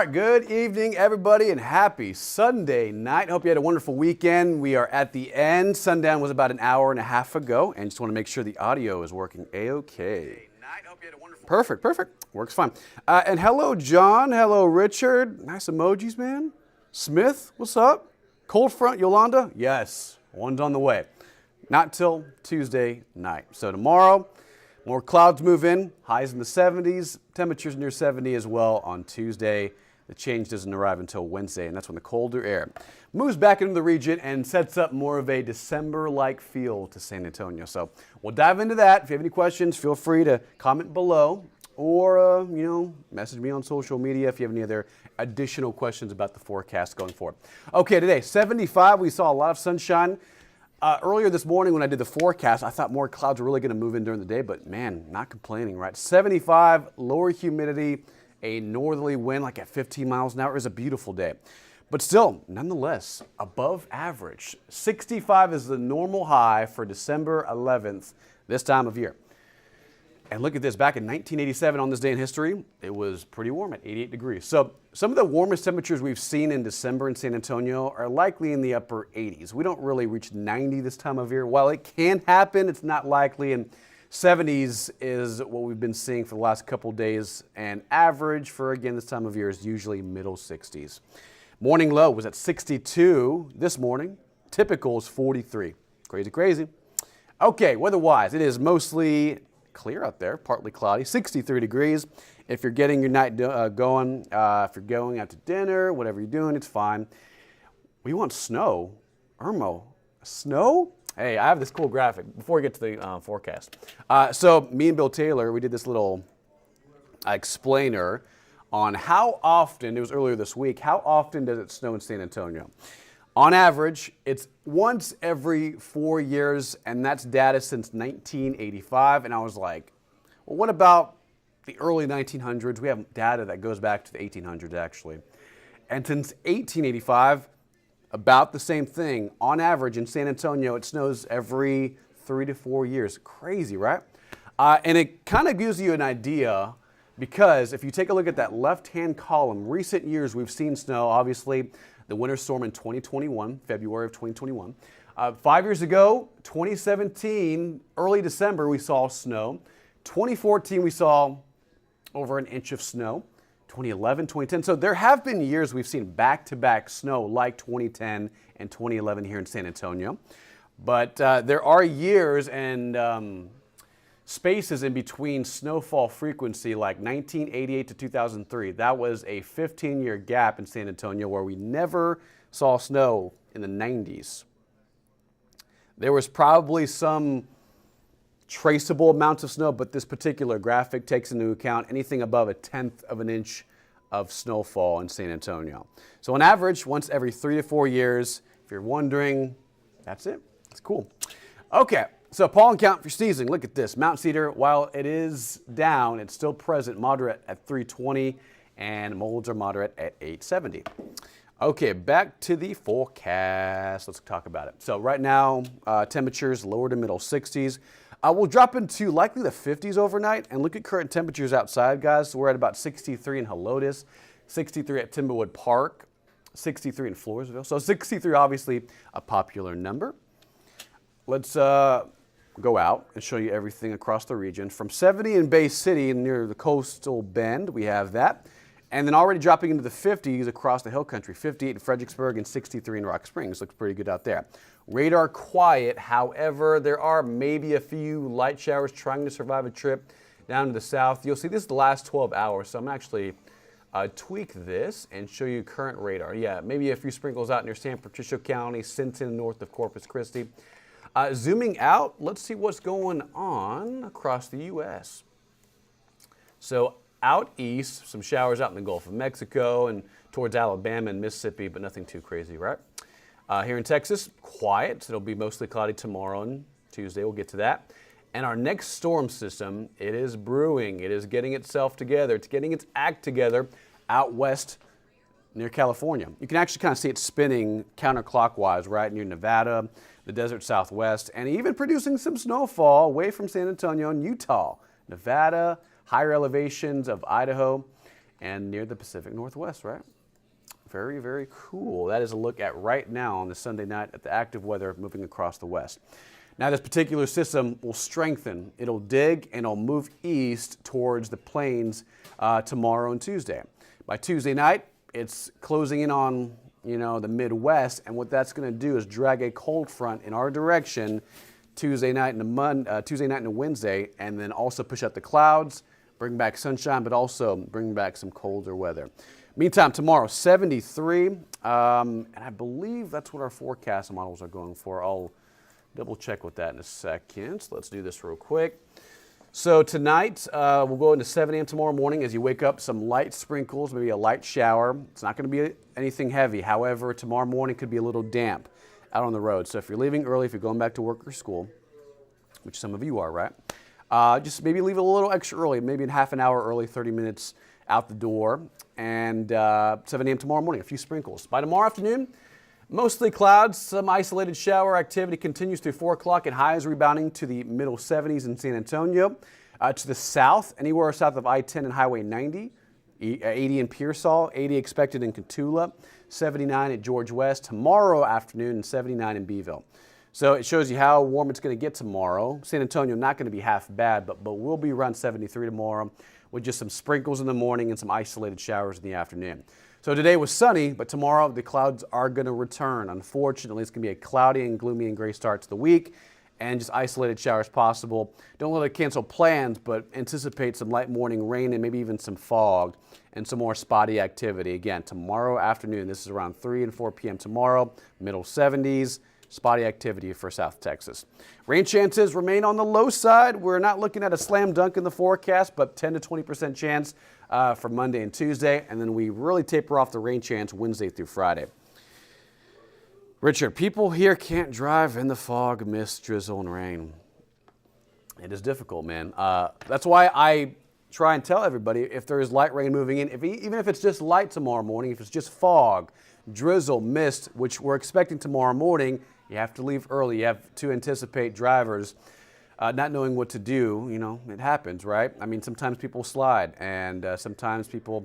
right, good evening, everybody, and happy Sunday night. Hope you had a wonderful weekend. We are at the end. Sundown was about an hour and a half ago, and just want to make sure the audio is working A-OK. Perfect. Works fine. And hello, John. Hello, Richard. Nice emojis, man. Smith, what's up? Cold front, Yolanda? Yes, one's on the way. Not till Tuesday night. So tomorrow, more clouds move in, highs in the 70s, temperatures near 70 as well on Tuesday. The change doesn't arrive until Wednesday, and that's when the colder air moves back into the region and sets up more of a December-like feel to San Antonio. So we'll dive into that. If you have any questions, feel free to comment below or, message me on social media if you have any other additional questions about the forecast going forward. Okay, today, 75. We saw a lot of sunshine. Earlier this morning when I did the forecast, I thought more clouds were really going to move in during the day, but man, not complaining, right? 75, lower humidity, a northerly wind like at 15 miles an hour. It was a beautiful day. But still, nonetheless, above average. 65 is the normal high for December 11th this time of year. And look at this, back in 1987 on this day in history, it was pretty warm at 88 degrees. So some of the warmest temperatures we've seen in December in San Antonio are likely in the upper 80s. We don't really reach 90 this time of year. While it can happen, it's not likely. And 70s is what we've been seeing for the last couple days. And average for, again, this time of year is usually middle 60s. Morning low was at 62 this morning. Typical is 43. Crazy. Okay, weather-wise, it is mostly clear out there, partly cloudy, 63 degrees. If you're getting your night going, if you're going out to dinner, whatever you're doing, it's fine. We want snow. Irmo, snow? Hey, I have this cool graphic before we get to the forecast. So me and Bill Taylor, we did this little explainer on how often, it was earlier this week, how often does it snow in San Antonio? On average, it's once every 4 years, and that's data since 1985. And I was like, well, what about the early 1900s? We have data that goes back to the 1800s, actually. And since 1885, about the same thing. On average, in San Antonio, it snows every 3 to 4 years. Crazy, right? And it kind of gives you an idea, because if you take a look at that left-hand column, recent years we've seen snow, obviously, the winter storm in 2021, February of 2021. 5 years ago, 2017, early December, we saw snow. 2014, we saw over an inch of snow. 2011, 2010. So there have been years we've seen back-to-back snow like 2010 and 2011 here in San Antonio. But there are years and spaces in between snowfall frequency, like 1988 to 2003. That was a 15-year gap in San Antonio where we never saw snow in the 90s. There was probably some traceable amounts of snow, but this particular graphic takes into account anything above 1/10 of an inch of snowfall in San Antonio. So on average, once every 3 to 4 years. If you're wondering, that's it. It's cool. Okay. So pollen count for sneezing, look at this. Mount Cedar, while it is down, it's still present, moderate at 320, and molds are moderate at 870. Okay, back to the forecast. Let's talk about it. So right now, temperatures lower to middle 60s. We'll drop into likely the 50s overnight, and look at current temperatures outside, guys. So we're at about 63 in Helotes, 63 at Timberwood Park, 63 in Floresville. So 63, obviously a popular number. Let's go out and show you everything across the region. From 70 in Bay City near the coastal bend, we have that. And then already dropping into the 50s across the hill country, 58 in Fredericksburg and 63 in Rock Springs. Looks pretty good out there. Radar quiet, however, there are maybe a few light showers trying to survive a trip down to the south. You'll see this is the last 12 hours, so I'm actually tweak this and show you current radar. Yeah, maybe a few sprinkles out near San Patricio County, Sinton, north of Corpus Christi. Zooming out, let's see what's going on across the U.S. So out east, some showers out in the Gulf of Mexico and towards Alabama and Mississippi, but nothing too crazy, right? Here in Texas, quiet. So it'll be mostly cloudy tomorrow and Tuesday. We'll get to that. And our next storm system, it is brewing. It is getting itself together. It's getting its act together out west near California. You can actually kind of see it spinning counterclockwise right near Nevada, the desert southwest, and even producing some snowfall away from San Antonio and Utah, Nevada, higher elevations of Idaho. and near the Pacific Northwest, right? Very, very cool. That is a look at right now on the Sunday night at the active weather moving across the west. Now this particular system will strengthen. It'll dig and it'll move east towards the plains tomorrow and Tuesday. By Tuesday night, it's closing in on the Midwest, and what that's going to do is drag a cold front in our direction Tuesday night and Wednesday, and then also push out the clouds, bring back sunshine, but also bring back some colder weather. Meantime, tomorrow, 73, and I believe that's what our forecast models are going for. I'll double check with that in a second. So let's do this real quick. So tonight, we'll go into 7 a.m. tomorrow morning. As you wake up, some light sprinkles, maybe a light shower. It's not going to be anything heavy. However, tomorrow morning could be a little damp out on the road. So if you're leaving early, if you're going back to work or school, which some of you are, right? Just maybe leave it a little extra early, maybe half an hour early, 30 minutes out the door. And 7 a.m. tomorrow morning, a few sprinkles. By tomorrow afternoon, mostly clouds, some isolated shower activity continues through 4 o'clock, and highs rebounding to the middle 70s in San Antonio. To the south, anywhere south of I-10 and Highway 90, 80 in Pearsall, 80 expected in Cotulla, 79 at George West tomorrow afternoon, and 79 in Beeville. So it shows you how warm it's going to get tomorrow. San Antonio not going to be half bad, but we'll be around 73 tomorrow with just some sprinkles in the morning and some isolated showers in the afternoon. So today was sunny, but tomorrow the clouds are going to return. Unfortunately, it's going to be a cloudy and gloomy and gray start to the week, and just isolated showers possible. Don't let it cancel plans, but anticipate some light morning rain and maybe even some fog and some more spotty activity. Again, tomorrow afternoon, this is around 3 and 4 p.m. tomorrow, middle 70s. Spotty activity for South Texas. Rain chances remain on the low side. We're not looking at a slam dunk in the forecast, but 10 to 20% chance for Monday and Tuesday. And then we really taper off the rain chance Wednesday through Friday. Richard, people here can't drive in the fog, mist, drizzle, and rain. It is difficult, man. That's why I try and tell everybody if there is light rain moving in, even if it's just light tomorrow morning, if it's just fog, drizzle, mist, which we're expecting tomorrow morning, you have to leave early. You have to anticipate drivers not knowing what to do. It happens, right? I mean, sometimes people slide, and sometimes people,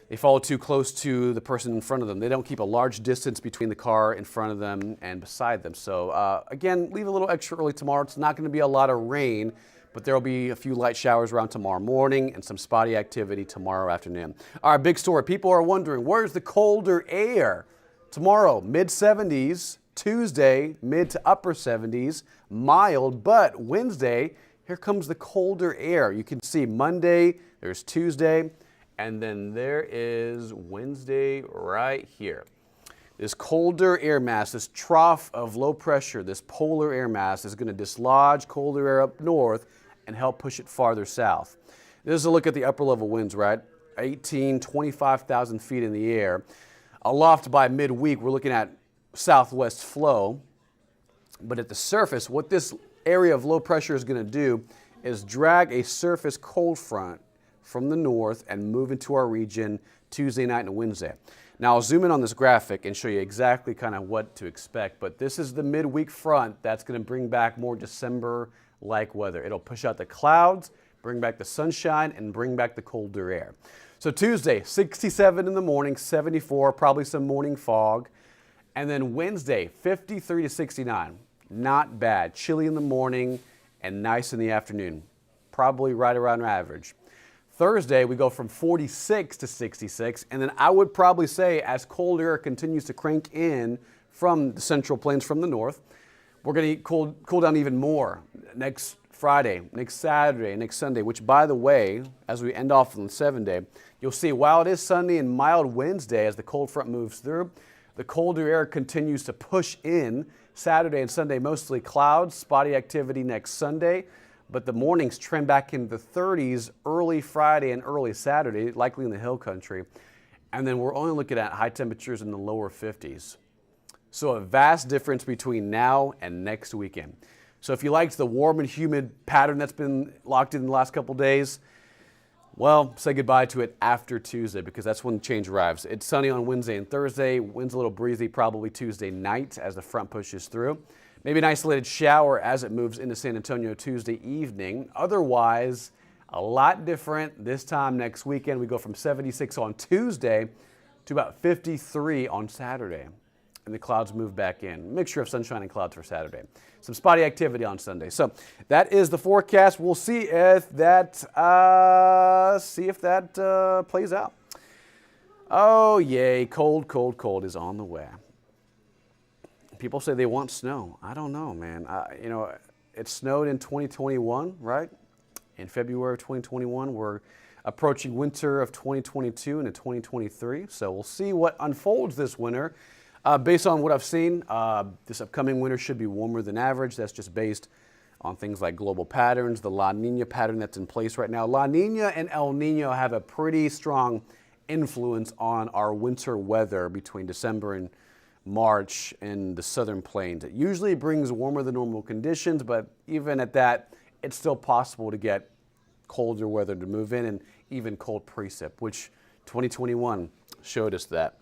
they follow too close to the person in front of them. They don't keep a large distance between the car in front of them and beside them. So again, leave a little extra early tomorrow. It's not going to be a lot of rain, but there will be a few light showers around tomorrow morning and some spotty activity tomorrow afternoon. All right, big story. People are wondering, where's the colder air? Tomorrow, mid-70s. Tuesday, mid to upper 70s, mild, but Wednesday, here comes the colder air. You can see Monday, there's Tuesday, and then there is Wednesday right here. This colder air mass, this trough of low pressure, this polar air mass is going to dislodge colder air up north and help push it farther south. This is a look at the upper level winds, right? 25,000 feet in the air. Aloft by midweek, we're looking at southwest flow, but at the surface, what this area of low pressure is going to do is drag a surface cold front from the north and move into our region Tuesday night and Wednesday. Now I'll zoom in on this graphic and show you exactly kind of what to expect, but this is the midweek front that's going to bring back more December-like weather. It'll push out the clouds, bring back the sunshine, and bring back the colder air. So Tuesday, 67 in the morning, 74, probably some morning fog. And then Wednesday, 53 to 69. Not bad. Chilly in the morning and nice in the afternoon. Probably right around average. Thursday, we go from 46 to 66. And then I would probably say as cold air continues to crank in from the central plains from the north, we're going to cool down even more next Friday, next Saturday, next Sunday, which, by the way, as we end off on the 7-day, you'll see while it is sunny and mild Wednesday as the cold front moves through, the colder air continues to push in. Saturday and Sunday, mostly clouds, spotty activity next Sunday, but the mornings trend back into the 30s early Friday and early Saturday, likely in the hill country. And then we're only looking at high temperatures in the lower 50s. So a vast difference between now and next weekend. So if you liked the warm and humid pattern that's been locked in the last couple days, well, say goodbye to it after Tuesday because that's when the change arrives. It's sunny on Wednesday and Thursday. Winds a little breezy probably Tuesday night as the front pushes through. Maybe an isolated shower as it moves into San Antonio Tuesday evening. Otherwise, A lot different this time next weekend. We go from 76 on Tuesday to about 53 on Saturday. And the clouds move back in. Mixture of sunshine and clouds for Saturday. Some spotty activity on Sunday. So that is the forecast. We'll see if that plays out. Oh, yay. Cold, cold, cold is on the way. People say they want snow. I don't know, man. It snowed in 2021, right? In February of 2021, we're approaching winter of 2022 into 2023. So we'll see what unfolds this winter. Based on what I've seen, this upcoming winter should be warmer than average. That's just based on things like global patterns, the La Nina pattern that's in place right now. La Nina and El Nino have a pretty strong influence on our winter weather between December and March in the southern plains. It usually brings warmer than normal conditions, but even at that, it's still possible to get colder weather to move in and even cold precip, which 2021 showed us that.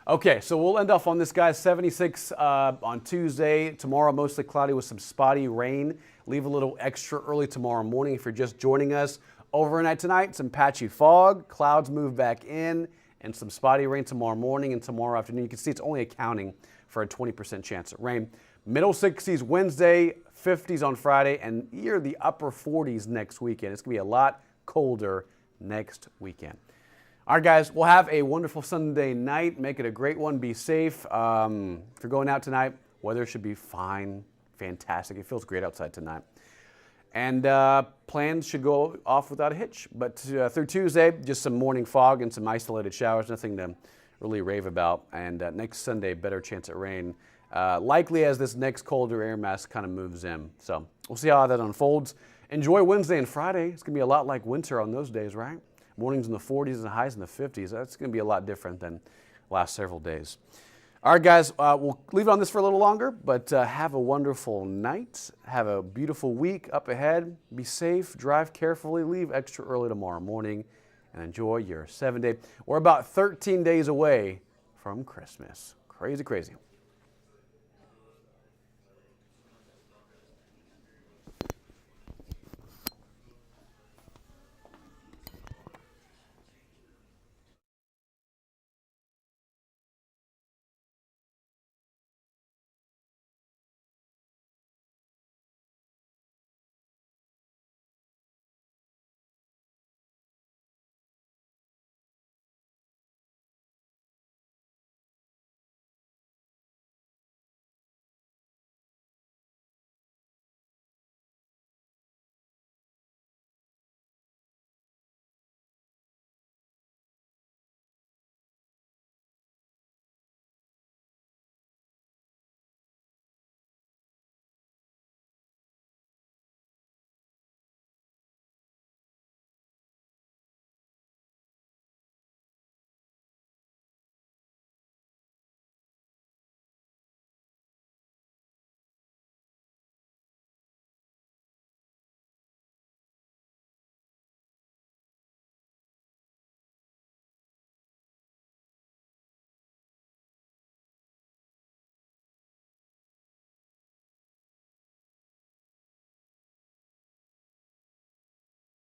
Okay, so we'll end off on this, guys. 76 on Tuesday. Tomorrow, mostly cloudy with some spotty rain. Leave a little extra early tomorrow morning if you're just joining us. Overnight tonight, some patchy fog. Clouds move back in and some spotty rain tomorrow morning and tomorrow afternoon. You can see it's only accounting for a 20% chance of rain. Middle 60s Wednesday, 50s on Friday, and near the upper 40s next weekend. It's going to be a lot colder next weekend. All right, guys, we'll have a wonderful Sunday night. Make it a great one. Be safe. If you're going out tonight, weather should be fine, fantastic. It feels great outside tonight. And plans should go off without a hitch. But through Tuesday, just some morning fog and some isolated showers, nothing to really rave about. And next Sunday, better chance at rain, likely as this next colder air mass kind of moves in. So we'll see how that unfolds. Enjoy Wednesday and Friday. It's going to be a lot like winter on those days, right? Mornings in the 40s and highs in the 50s. That's going to be a lot different than the last several days. All right, guys, we'll leave it on this for a little longer, but have a wonderful night. Have a beautiful week up ahead. Be safe, drive carefully, leave extra early tomorrow morning, and enjoy your 7-day. We're about 13 days away from Christmas. Crazy, crazy.